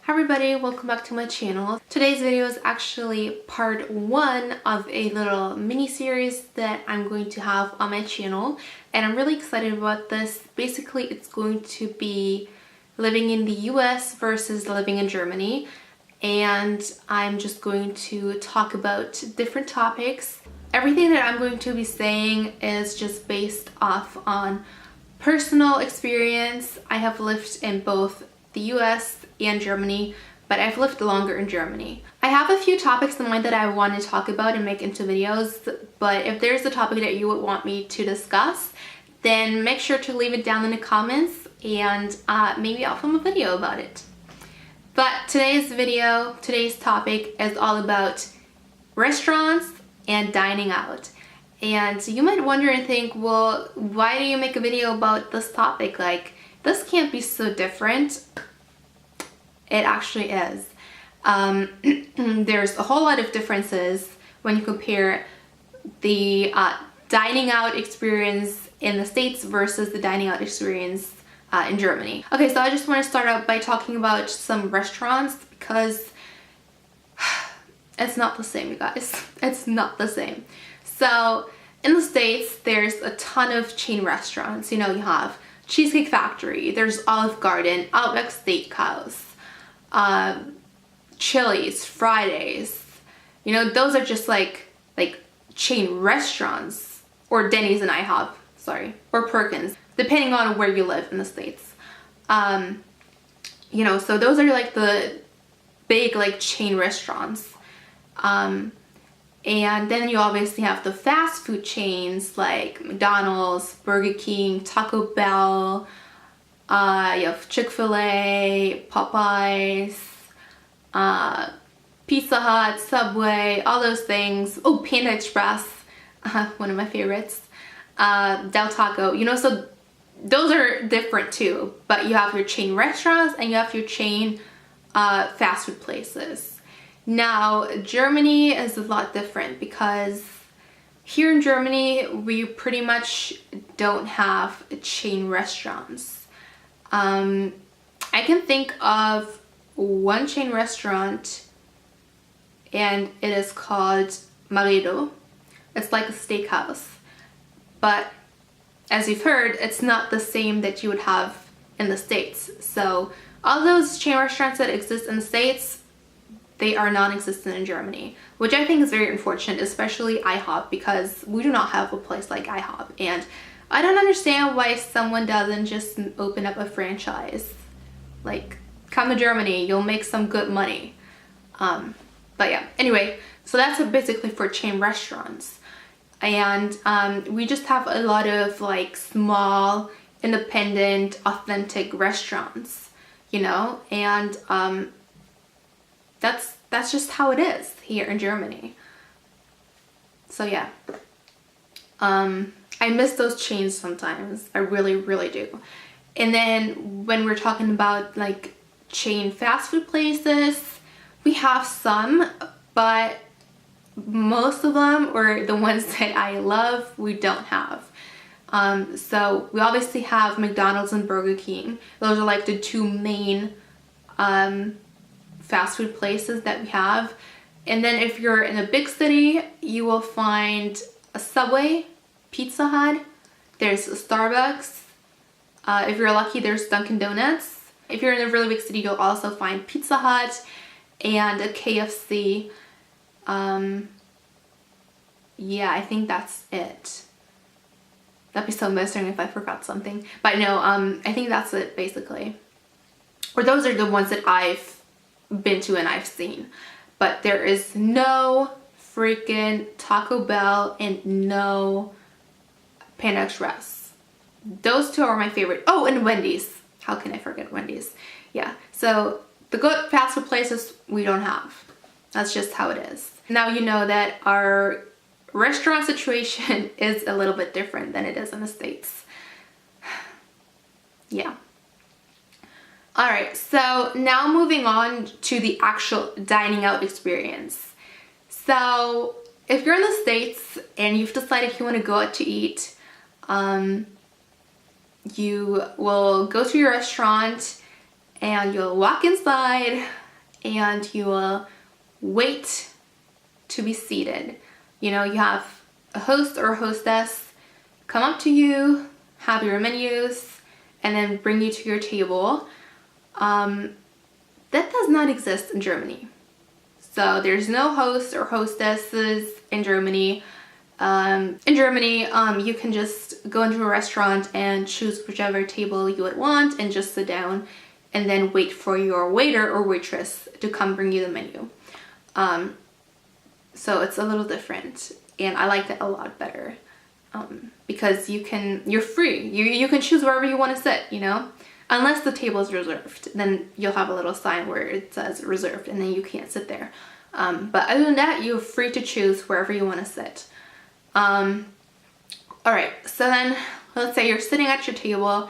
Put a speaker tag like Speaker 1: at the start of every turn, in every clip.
Speaker 1: Hi everybody, welcome back to my channel. Today's video is actually part one of a little mini series that I'm going to have on my channel, and I'm really excited about this. Basically, it's going to be living in the US versus living in Germany, and I'm just going to talk about different topics. Everything that I'm going to be saying is just based off on personal experience. I have lived in both the US and Germany, but I've lived longer in Germany. I have a few topics in mind that I want to talk about and make into videos, but if there's a topic that you would want me to discuss, then make sure to leave it down in the comments and maybe I'll film a video about it. But today's topic is all about restaurants and dining out. And you might wonder and think, well, why do you make a video about this topic? Like, this can't be so different. It actually is. There's a whole lot of differences when you compare the dining out experience in the States versus the dining out experience in Germany. Okay, so I just want to start out by talking about some restaurants because it's not the same, you guys. It's not the same. So in the States, there's a ton of chain restaurants. You know, you have Cheesecake Factory, there's Olive Garden, Outback Steakhouse, Chili's, Fridays. You know, those are just like chain restaurants, or Denny's and IHOP, sorry, or Perkins, depending on where you live in the States. You know, so those are like the big chain restaurants. And then you obviously have the fast food chains like McDonald's, Burger King, Taco Bell, you have Chick-fil-A, Popeyes, Pizza Hut, Subway, all those things. Oh, Panda Express, one of my favorites. Del Taco, you know, so those are different too. But you have your chain restaurants and you have your chain fast food places. Now, Germany is a lot different because here in Germany, we pretty much don't have chain restaurants. I can think of one chain restaurant, and it is called Marido. It's like a steakhouse, but as you've heard, it's not the same that you would have in the States. So all those chain restaurants that exist in the States, they are non-existent in Germany, which I think is very unfortunate, especially IHOP, because we do not have a place like IHOP. And I don't understand why someone doesn't just open up a franchise. Like, come to Germany, you'll make some good money. But yeah, anyway, so that's basically for chain restaurants. And we just have a lot of small, independent, authentic restaurants, you know, and that's just how it is here in Germany. So yeah, I miss those chains sometimes. I really, really do. And then when we're talking about chain fast food places, we have some, but most of them, or the ones that I love, we don't have. So we obviously have McDonald's and Burger King. Those are the two main fast food places that we have. And then if you're in a big city, you will find a Subway, Pizza Hut, there's a Starbucks. If you're lucky, there's Dunkin' Donuts. If you're in a really big city, you'll also find Pizza Hut and a KFC. Yeah, I think that's it. That'd be so embarrassing if I forgot something. But no, I think that's it basically. Or those are the ones that I've been to and I've seen. But there is no freaking Taco Bell and no Panda Express. Those two are my favorite. Oh, and Wendy's. How can I forget Wendy's? Yeah, so the good fast food places we don't have. That's just how it is. Now you know that our restaurant situation is a little bit different than it is in the States. Yeah. Alright, so now moving on to the actual dining out experience. So if you're in the States and you've decided you want to go out to eat, you will go to your restaurant and you'll walk inside and you will wait to be seated. You know, you have a host or a hostess come up to you, have your menus, and then bring you to your table. That does not exist in Germany. So there's no hosts or hostesses in Germany. You can just go into a restaurant and choose whichever table you would want and just sit down and then wait for your waiter or waitress to come bring you the menu. So it's a little different, and I like that a lot better, because you're free. You can choose wherever you want to sit, you know, unless the table is reserved. Then you'll have a little sign where it says reserved, and then you can't sit there. But other than that, you're free to choose wherever you want to sit. Alright, so then let's say you're sitting at your table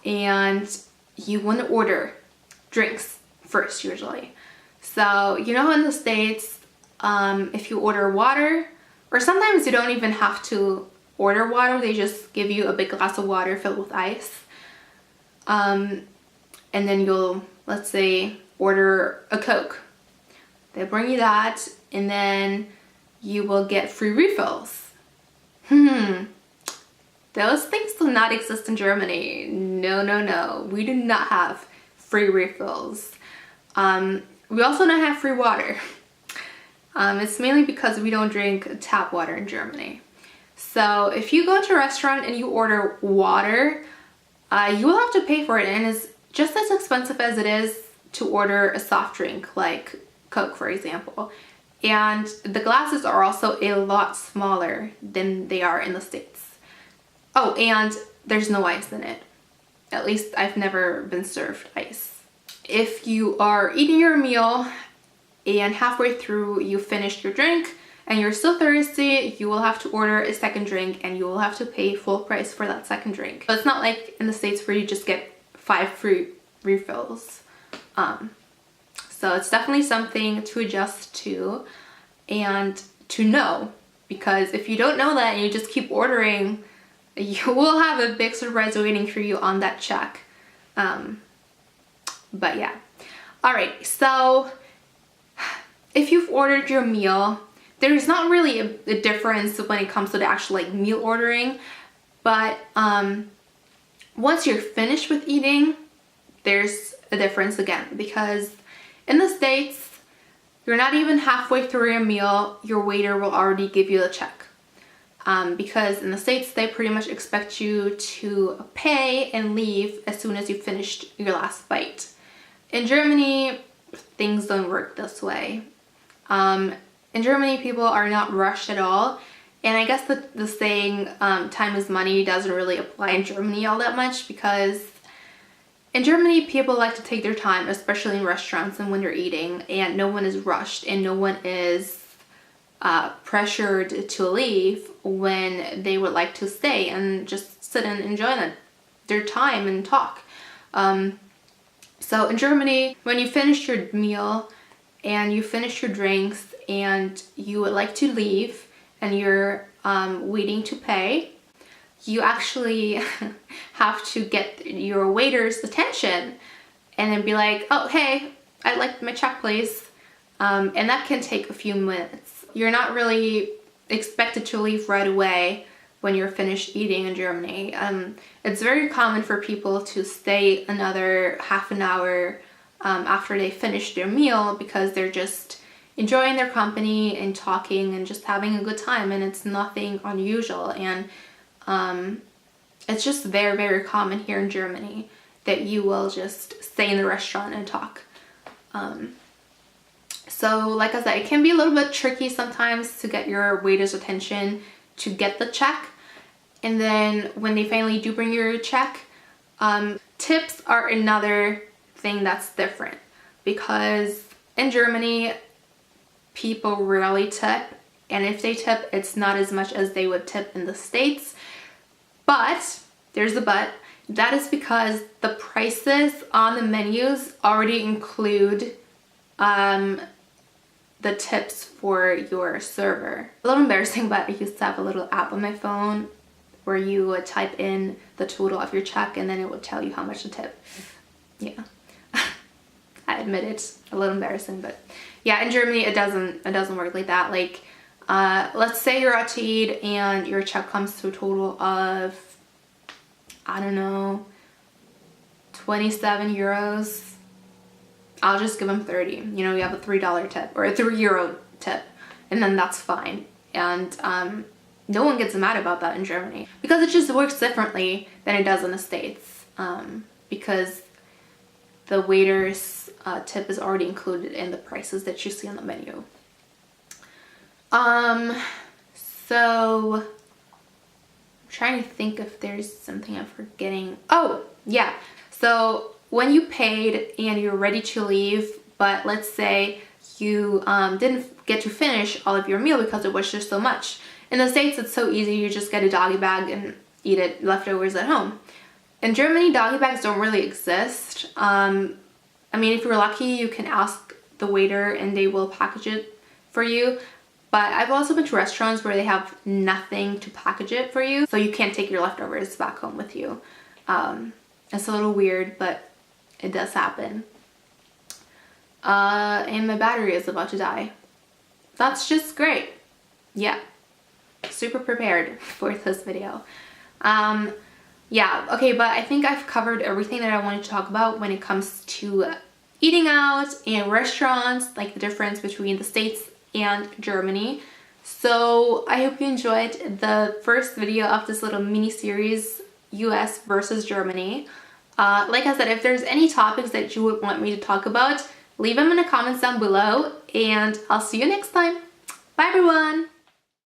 Speaker 1: and you want to order drinks first usually. So, you know, in the States, if you order water, or sometimes you don't even have to order water, they just give you a big glass of water filled with ice. And then you'll, let's say, order a Coke. They bring you that, and then you will get free refills. Those things do not exist in Germany. No. We do not have free refills. We also don't have free water. It's mainly because we don't drink tap water in Germany. So if you go to a restaurant and you order water, you will have to pay for it, and it's just as expensive as it is to order a soft drink like Coke, for example. And the glasses are also a lot smaller than they are in the States. Oh, and there's no ice in it. At least I've never been served ice. If you are eating your meal and halfway through you finished your drink and you're still thirsty, you will have to order a second drink and you will have to pay full price for that second drink. But it's not like in the States where you just get 5 free refills. So it's definitely something to adjust to and to know, because if you don't know that and you just keep ordering, you will have a big surprise waiting for you on that check. But yeah. Alright, so if you've ordered your meal, there's not really a difference when it comes to the actual like meal ordering, but once you're finished with eating, there's a difference again, because in the States, you're not even halfway through your meal, your waiter will already give you the check. Because in the States, they pretty much expect you to pay and leave as soon as you finished your last bite. In Germany, things don't work this way. In Germany, people are not rushed at all. And I guess the saying, time is money, doesn't really apply in Germany all that much, because in Germany, people like to take their time, especially in restaurants and when they're eating, and no one is rushed and no one is pressured to leave when they would like to stay and just sit and enjoy their time and talk. So in Germany, when you finish your meal and you finish your drinks and you would like to leave and you're waiting to pay, you actually have to get your waiter's attention and then be like, oh, hey, I'd like my check, please. And that can take a few minutes. You're not really expected to leave right away when you're finished eating in Germany. It's very common for people to stay another half an hour after they finish their meal, because they're just enjoying their company and talking and just having a good time, and it's nothing unusual. And it's just very, very common here in Germany that you will just stay in the restaurant and talk. So like I said, it can be a little bit tricky sometimes to get your waiter's attention to get the check. And then when they finally do bring you your check, tips are another thing that's different, because in Germany, people rarely tip, and if they tip, it's not as much as they would tip in the States. But there's a but. That is because the prices on the menus already include the tips for your server. A little embarrassing, but I used to have a little app on my phone where you would type in the total of your check and then it would tell you how much to tip. Yeah. I admit it's a little embarrassing, but yeah, in Germany it doesn't work like that. Like, let's say you're out to eat and your check comes to a total of, I don't know, 27 euros. I'll just give them 30. You know, you have a $3 tip or a €3 tip, and then that's fine. And no one gets mad about that in Germany because it just works differently than it does in the States, because the waiter's tip is already included in the prices that you see on the menu. So I'm trying to think if there's something I'm forgetting. Oh, yeah. So when you paid and you're ready to leave, but let's say you didn't get to finish all of your meal because it was just so much. In the States, it's so easy. You just get a doggy bag and eat it leftovers at home. In Germany, doggy bags don't really exist. I mean, if you're lucky, you can ask the waiter and they will package it for you. But I've also been to restaurants where they have nothing to package it for you, so you can't take your leftovers back home with you. It's a little weird, but it does happen. And my battery is about to die. That's just great. Yeah, super prepared for this video. Yeah, okay, but I think I've covered everything that I wanted to talk about when it comes to eating out and restaurants, like the difference between the States and Germany. So I hope you enjoyed the first video of this little mini series, US versus Germany. Like I said, if there's any topics that you would want me to talk about, leave them in the comments down below, and I'll see you next time. Bye everyone!